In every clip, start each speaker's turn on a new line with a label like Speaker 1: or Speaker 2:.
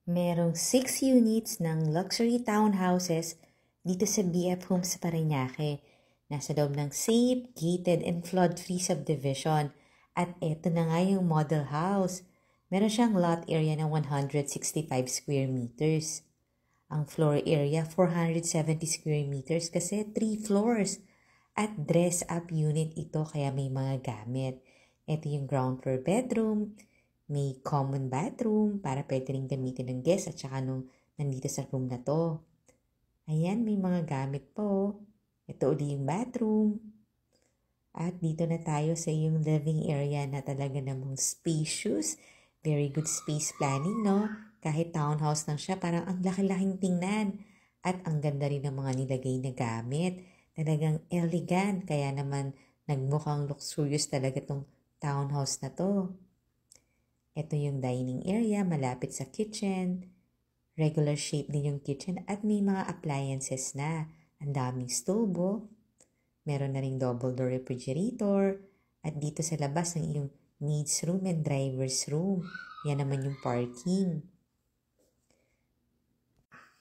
Speaker 1: Merong 6 units ng luxury townhouses dito sa BF Homes Parañaque. Nasa loob ng safe, gated, and flood-free subdivision. At eto na nga yung model house. Meron siyang lot area ng 165 square meters. Ang floor area, 470 square meters kasi 3 floors. At dress-up unit ito kaya may mga gamit. Ito yung ground floor bedroom. May common bathroom para pwede rin gamitin ng guest at saka nung nandito sa room na to. Ayan, may mga gamit po. Ito uli yung bathroom. At dito na tayo sa yung living area na talaga namang spacious. Very good space planning, no? Kahit townhouse lang siya, parang ang laki-laking tingnan. At ang ganda rin ng mga nilagay na gamit. Talagang elegant, kaya naman nagmukhang luxurious talaga tong townhouse na to. Ito yung dining area, malapit sa kitchen. Regular shape din yung kitchen at may mga appliances na. Ang daming stove, oh. Meron na ring double door refrigerator. At dito sa labas ng iyong maid's room and driver's room. Yan naman yung parking.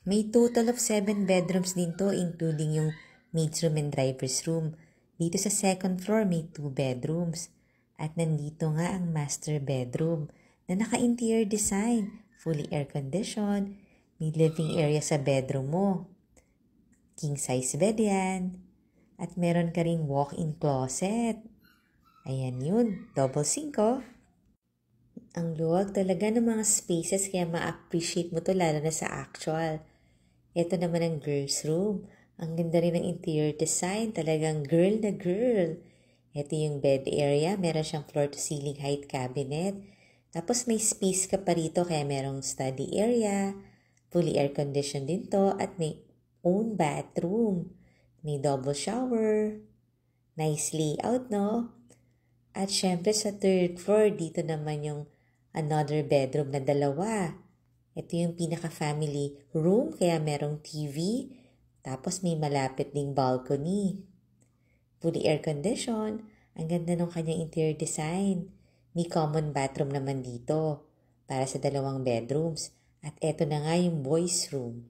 Speaker 1: May total of 7 bedrooms din to, including yung maid's room and driver's room. Dito sa second floor, may 2 bedrooms. At nandito nga ang master bedroom na naka-interior design, fully air-conditioned, may living area sa bedroom mo. King-size bed yan. At meron ka ring walk-in closet. Ayan yun, double sink, oh. Ang luwag talaga ng mga spaces kaya ma-appreciate mo to lalo na sa actual. Ito naman ang girls' room. Ang ganda rin ng interior design, talagang girl na girl. Ito yung bed area, meron siyang floor-to-ceiling height cabinet. Tapos may space ka pa rito kaya merong study area, fully air-conditioned din to at may own bathroom. May double shower. Nice layout, no? At syempre sa third floor, dito naman yung another bedroom na dalawa. Ito yung pinaka-family room kaya merong TV. Tapos may malapit ding balcony. Fully air-conditioned. Ang ganda ng kanyang interior design. May common bathroom naman dito para sa 2 bedrooms. At eto na nga yung boys room.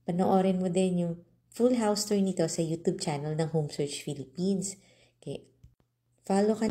Speaker 1: Panoorin mo din yung full house tour nito sa YouTube channel ng Home Search Philippines. Okay. Follow ka